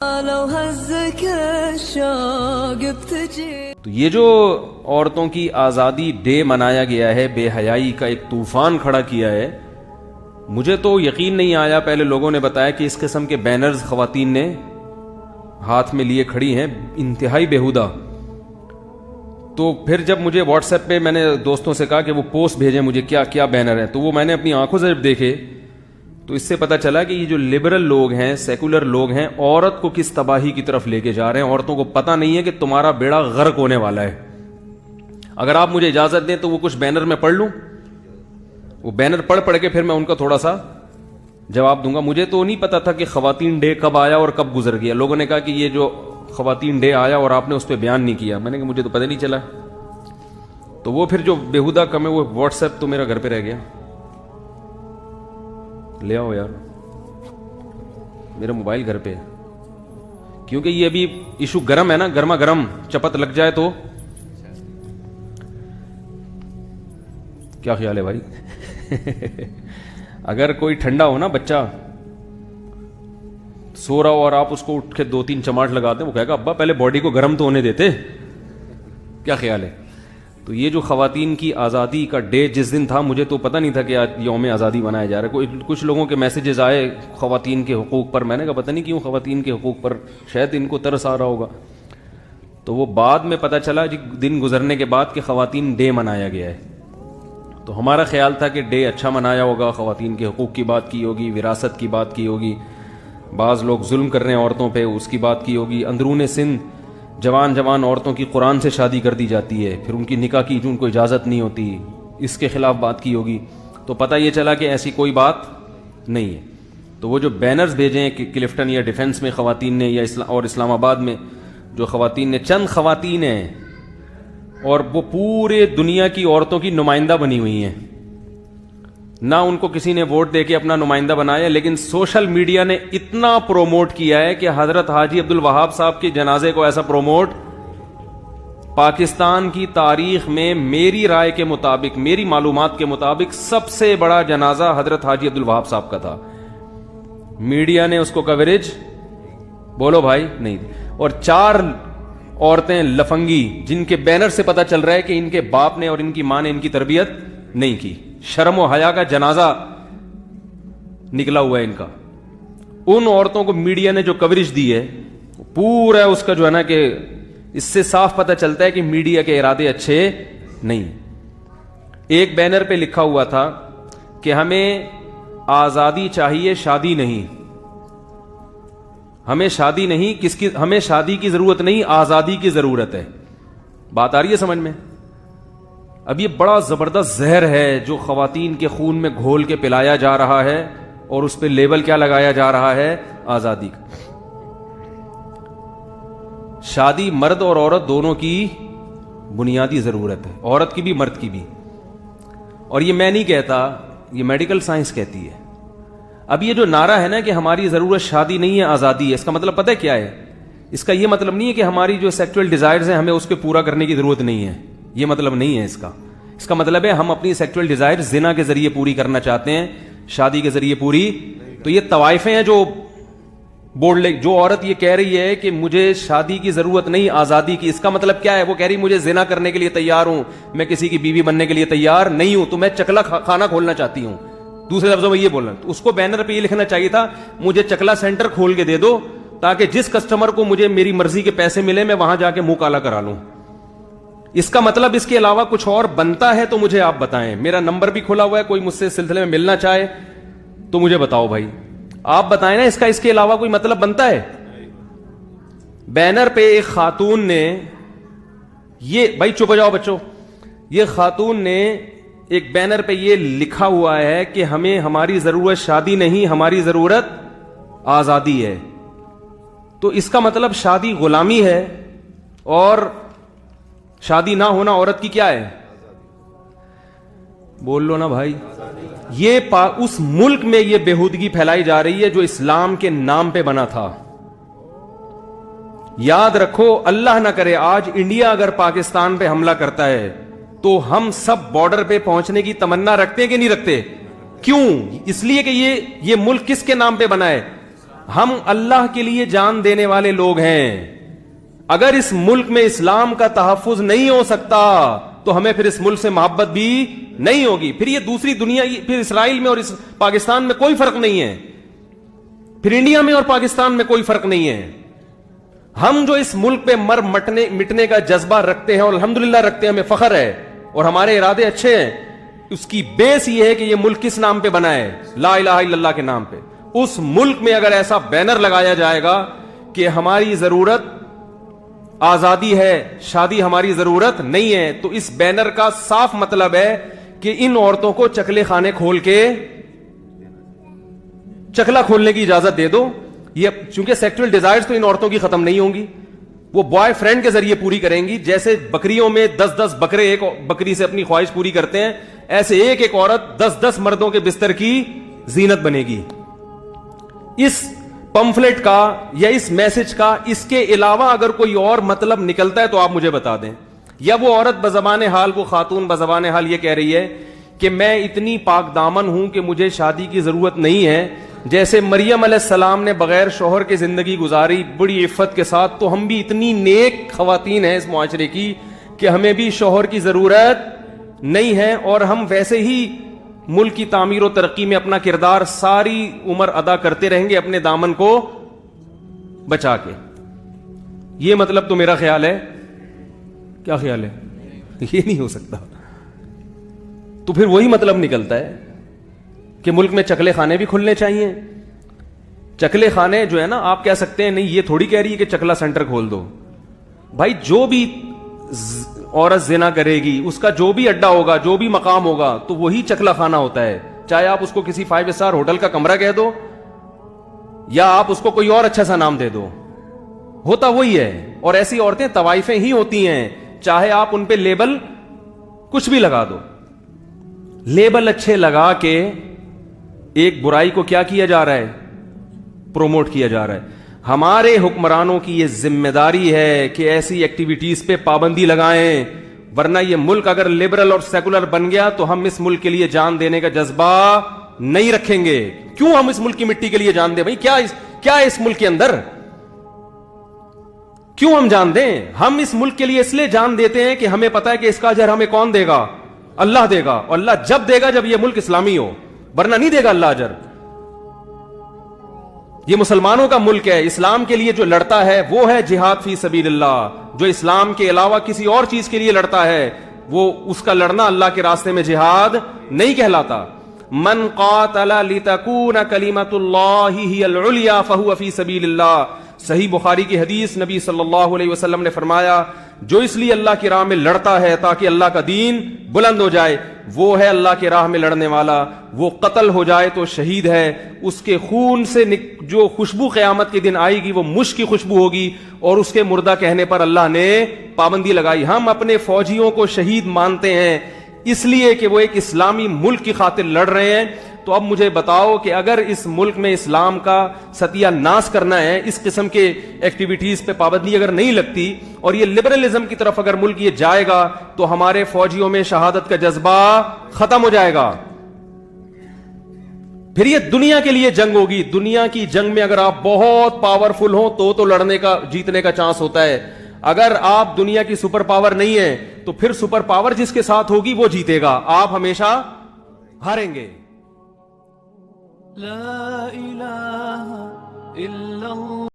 تو یہ جو عورتوں کی آزادی ڈے منایا گیا ہے، بے حیائی کا ایک طوفان کھڑا کیا ہے، مجھے تو یقین نہیں آیا. پہلے لوگوں نے بتایا کہ اس قسم کے بینرز خواتین نے ہاتھ میں لیے کھڑی ہیں، انتہائی بیہودہ. تو پھر جب مجھے واٹس ایپ پہ میں نے دوستوں سے کہا کہ وہ پوسٹ بھیجیں مجھے کیا کیا بینر ہیں، تو وہ میں نے اپنی آنکھوں سے جب دیکھے تو اس سے پتہ چلا کہ یہ جو لبرل لوگ ہیں، سیکولر لوگ ہیں، عورت کو کس تباہی کی طرف لے کے جا رہے ہیں. عورتوں کو پتہ نہیں ہے کہ تمہارا بیڑا غرق ہونے والا ہے. اگر آپ مجھے اجازت دیں تو وہ کچھ بینر میں پڑھ لوں، وہ بینر پڑھ کے پھر میں ان کا تھوڑا سا جواب دوں گا. مجھے تو نہیں پتا تھا کہ خواتین ڈے کب آیا اور کب گزر گیا. لوگوں نے کہا کہ یہ جو خواتین ڈے آیا اور آپ نے اس پہ بیان نہیں کیا. میں نے کہا مجھے تو پتہ نہیں چلا. تو وہ پھر جو بیہودہ کم ہے وہ واٹس ایپ تو میرا گھر پہ رہ گیا. لے آؤ یار، میرا موبائل گھر پہ ہے، کیونکہ یہ ابھی ایشو گرم ہے نا، گرما گرم چپت لگ جائے تو کیا خیال ہے بھائی؟ اگر کوئی ٹھنڈا ہو نا، بچہ سو رہا ہو اور آپ اس کو اٹھ کے 2-3 چماٹ لگاتے ہیں، وہ کہے گا ابا پہلے باڈی کو گرم تو ہونے دیتے. کیا خیال ہے؟ تو یہ جو خواتین کی آزادی کا ڈے جس دن تھا، مجھے تو پتہ نہیں تھا کہ آج یوم آزادی منایا جا رہا ہے. کچھ لوگوں کے میسیجز آئے خواتین کے حقوق پر. میں نے کہا پتہ نہیں کیوں خواتین کے حقوق پر، شاید ان کو ترس آ رہا ہوگا. تو وہ بعد میں پتہ چلا جی دن گزرنے کے بعد کہ خواتین ڈے منایا گیا ہے. تو ہمارا خیال تھا کہ ڈے اچھا منایا ہوگا، خواتین کے حقوق کی بات کی ہوگی، وراثت کی بات کی ہوگی، بعض لوگ ظلم کر رہے ہیں عورتوں پہ اس کی بات کی ہوگی. اندرون سندھ جوان عورتوں کی قرآن سے شادی کر دی جاتی ہے، پھر ان کی نکاح کی ان کو اجازت نہیں ہوتی، اس کے خلاف بات کی ہوگی. تو پتہ یہ چلا کہ ایسی کوئی بات نہیں ہے. تو وہ جو بینرز بھیجے ہیں کہ کلفٹن یا ڈیفنس میں خواتین نے یا اور اسلام آباد میں جو خواتین نے، چند خواتین ہیں اور وہ پورے دنیا کی عورتوں کی نمائندہ بنی ہوئی ہیں. نہ ان کو کسی نے ووٹ دے کے اپنا نمائندہ بنایا، لیکن سوشل میڈیا نے اتنا پروموٹ کیا ہے کہ حضرت حاجی عبد الوہاب صاحب کے جنازے کو ایسا پروموٹ پاکستان کی تاریخ میں میری رائے کے مطابق، میری معلومات کے مطابق سب سے بڑا جنازہ حضرت حاجی عبد الوہاب صاحب کا تھا. میڈیا نے اس کو کوریج بولو بھائی نہیں دی. اور 4 عورتیں لفنگی جن کے بینر سے پتہ چل رہا ہے کہ ان کے باپ نے اور ان کی ماں نے ان کی تربیت نہیں کی. شرم و حیا کا جنازہ نکلا ہوا ہے ان کا. ان عورتوں کو میڈیا نے جو کوریج دی ہے پورا اس کا جو ہے نا کہ اس سے صاف پتہ چلتا ہے کہ میڈیا کے ارادے اچھے نہیں. ایک بینر پہ لکھا ہوا تھا کہ ہمیں آزادی چاہیے، شادی نہیں. ہمیں شادی نہیں، کس کی؟ ہمیں شادی کی ضرورت نہیں، آزادی کی ضرورت ہے. بات آ رہی ہے سمجھ میں؟ اب یہ بڑا زبردست زہر ہے جو خواتین کے خون میں گھول کے پلایا جا رہا ہے، اور اس پہ لیبل کیا لگایا جا رہا ہے؟ آزادی کا. شادی مرد اور عورت دونوں کی بنیادی ضرورت ہے، عورت کی بھی مرد کی بھی. اور یہ میں نہیں کہتا، یہ میڈیکل سائنس کہتی ہے. اب یہ جو نعرہ ہے نا کہ ہماری ضرورت شادی نہیں ہے آزادی ہے، اس کا مطلب پتہ ہے کیا ہے؟ اس کا یہ مطلب نہیں ہے کہ ہماری جو سیکچوئل ڈیزائرز ہیں ہمیں اس کو پورا کرنے کی ضرورت نہیں ہے. یہ مطلب نہیں ہے اس کا. اس کا مطلب ہے ہم اپنی سیکچوئل ڈیزائر زنا کے ذریعے پوری کرنا چاہتے ہیں، شادی کے ذریعے پوری. تو یہ طوائفیں ہیں جو بورڈ لے، جو عورت یہ کہہ رہی ہے کہ مجھے شادی کی ضرورت نہیں آزادی کی، اس کا مطلب کیا ہے؟ وہ کہہ رہی مجھے زنا کرنے کے لیے تیار ہوں، میں کسی کی بیوی بننے کے لیے تیار نہیں ہوں، تو میں چکلا خانہ کھولنا چاہتی ہوں. دوسرے لفظوں میں یہ بولنا، تو اس کو بینر پہ یہ لکھنا چاہیے تھا مجھے چکلا سینٹر کھول کے دے دو تاکہ جس کسٹمر کو مجھے میری مرضی کے پیسے ملے میں وہاں جا کے منہ کالا کرا لوں. اس کا مطلب اس کے علاوہ کچھ اور بنتا ہے تو مجھے آپ بتائیں. میرا نمبر بھی کھلا ہوا ہے، کوئی مجھ سے اس سلسلے میں ملنا چاہے تو مجھے بتاؤ بھائی. آپ بتائیں نا اس کے علاوہ کوئی مطلب بنتا ہے؟ بینر پہ ایک خاتون نے یہ، بھائی چپ ہو جاؤ بچوں، یہ خاتون نے ایک بینر پہ یہ لکھا ہوا ہے کہ ہمیں ہماری ضرورت شادی نہیں، ہماری ضرورت آزادی ہے. تو اس کا مطلب شادی غلامی ہے اور شادی نہ ہونا عورت کی کیا ہے؟ بول لو نا بھائی. یہ اس ملک میں یہ بےہودگی پھیلائی جا رہی ہے جو اسلام کے نام پہ بنا تھا. یاد رکھو، اللہ نہ کرے آج انڈیا اگر پاکستان پہ حملہ کرتا ہے تو ہم سب بارڈر پہ پہنچنے کی تمنا رکھتے ہیں کہ نہیں رکھتے؟ کیوں؟ اس لیے کہ یہ ملک کس کے نام پہ بنا ہے؟ ہم اللہ کے لیے جان دینے والے لوگ ہیں. اگر اس ملک میں اسلام کا تحفظ نہیں ہو سکتا تو ہمیں پھر اس ملک سے محبت بھی نہیں ہوگی. پھر یہ دوسری دنیا, پھر اسرائیل میں اور پاکستان میں کوئی فرق نہیں ہے, پھر انڈیا میں اور پاکستان میں کوئی فرق نہیں ہے. ہم جو اس ملک پہ مٹنے کا جذبہ رکھتے ہیں, اور الحمدللہ رکھتے ہیں, ہمیں فخر ہے اور ہمارے ارادے اچھے ہیں, اس کی بیس یہ ہے کہ یہ ملک کس نام پہ بنا ہے؟ لا الہ الا اللہ کے نام پہ. اس ملک میں اگر ایسا بینر لگایا جائے گا کہ ہماری ضرورت آزادی ہے, شادی ہماری ضرورت نہیں ہے, تو اس بینر کا صاف مطلب ہے کہ ان عورتوں کو چکلے خانے کھول کے چکلا کھولنے کی اجازت دے دو. یہ چونکہ سیکسول ڈیزائرز تو ان عورتوں کی ختم نہیں ہوں گی, وہ بوائے فرینڈ کے ذریعے پوری کریں گی. جیسے بکریوں میں 10 بکرے ایک بکری سے اپنی خواہش پوری کرتے ہیں, ایسے ایک عورت 10 مردوں کے بستر کی زینت بنے گی. اس پمفلٹ کا یا اس میسج کا اس کے علاوہ اگر کوئی اور مطلب نکلتا ہے تو آپ مجھے بتا دیں. یا وہ عورت بزبان حال, وہ خاتون بزبان حال یہ کہہ رہی ہے کہ میں اتنی پاک دامن ہوں کہ مجھے شادی کی ضرورت نہیں ہے, جیسے مریم علیہ السلام نے بغیر شوہر کے زندگی گزاری بڑی عفت کے ساتھ, تو ہم بھی اتنی نیک خواتین ہیں اس معاشرے کی کہ ہمیں بھی شوہر کی ضرورت نہیں ہے, اور ہم ویسے ہی ملک کی تعمیر و ترقی میں اپنا کردار ساری عمر ادا کرتے رہیں گے اپنے دامن کو بچا کے. یہ مطلب تو میرا خیال ہے. کیا خیال ہے؟ یہ نہیں ہو سکتا. تو پھر وہی مطلب نکلتا ہے کہ ملک میں چکلے خانے بھی کھلنے چاہیے. چکلے خانے جو ہے نا, آپ کہہ سکتے ہیں نہیں یہ تھوڑی کہہ رہی ہے کہ چکلا سینٹر کھول دو. بھائی جو بھی عورت زنا کرے گی اس کا جو بھی اڈا ہوگا, جو بھی مقام ہوگا, تو وہی چکلا خانہ ہوتا ہے. چاہے آپ اس کو کسی 5 اسٹار ہوٹل کا کمرہ کہہ دو یا آپ اس کو کوئی اور اچھا سا نام دے دو, ہوتا وہی ہے. اور ایسی عورتیں طوائفیں ہی ہوتی ہیں, چاہے آپ ان پہ لیبل کچھ بھی لگا دو. لیبل اچھے لگا کے ایک برائی کو کیا کیا جا رہا ہے؟ پروموٹ کیا جا رہا ہے. ہمارے حکمرانوں کی یہ ذمہ داری ہے کہ ایسی ایکٹیویٹیز پہ پابندی لگائیں, ورنہ یہ ملک اگر لبرل اور سیکولر بن گیا تو ہم اس ملک کے لیے جان دینے کا جذبہ نہیں رکھیں گے. کیوں ہم اس ملک کی مٹی کے لیے جان دیں؟ بھائی کیا ہے اس ملک کے اندر؟ کیوں ہم جان دیں؟ ہم اس ملک کے لیے اس لیے جان دیتے ہیں کہ ہمیں پتا ہے کہ اس کا اجر ہمیں کون دے گا؟ اللہ دے گا. اور اللہ جب دے گا جب یہ ملک اسلامی ہو, ورنہ نہیں دے گا اللہ اجر. یہ مسلمانوں کا ملک ہے. اسلام کے لیے جو لڑتا ہے وہ ہے جہاد فی سبیل اللہ. جو اسلام کے علاوہ کسی اور چیز کے لیے لڑتا ہے وہ اس کا لڑنا اللہ کے راستے میں جہاد نہیں کہلاتا. من قاتل لتکون کلمۃ اللہ ہی العلیٰ فہو فی سبیل اللہ. صحیح بخاری کی حدیث, نبی صلی اللہ علیہ وسلم نے فرمایا جو اس لیے اللہ کی راہ میں لڑتا ہے تاکہ اللہ کا دین بلند ہو جائے, وہ ہے اللہ کی راہ میں لڑنے والا. وہ قتل ہو جائے تو شہید ہے. اس کے خون سے جو خوشبو قیامت کے دن آئے گی وہ مشک کی خوشبو ہوگی, اور اس کے مردہ کہنے پر اللہ نے پابندی لگائی. ہم اپنے فوجیوں کو شہید مانتے ہیں اس لیے کہ وہ ایک اسلامی ملک کی خاطر لڑ رہے ہیں. تو اب مجھے بتاؤ کہ اگر اس ملک میں اسلام کا ستیہ ناش کرنا ہے, اس قسم کے ایکٹیویٹیز پہ پابندی اگر نہیں لگتی اور یہ لبرلزم کی طرف اگر ملک یہ جائے گا تو ہمارے فوجیوں میں شہادت کا جذبہ ختم ہو جائے گا. پھر یہ دنیا کے لیے جنگ ہوگی. دنیا کی جنگ میں اگر آپ بہت پاورفل ہوں تو لڑنے کا, جیتنے کا چانس ہوتا ہے. اگر آپ دنیا کی سپر پاور نہیں ہیں تو پھر سپر پاور جس کے ساتھ ہوگی وہ جیتے گا, آپ ہمیشہ ہاریں گے. لا الہ الا اللہ.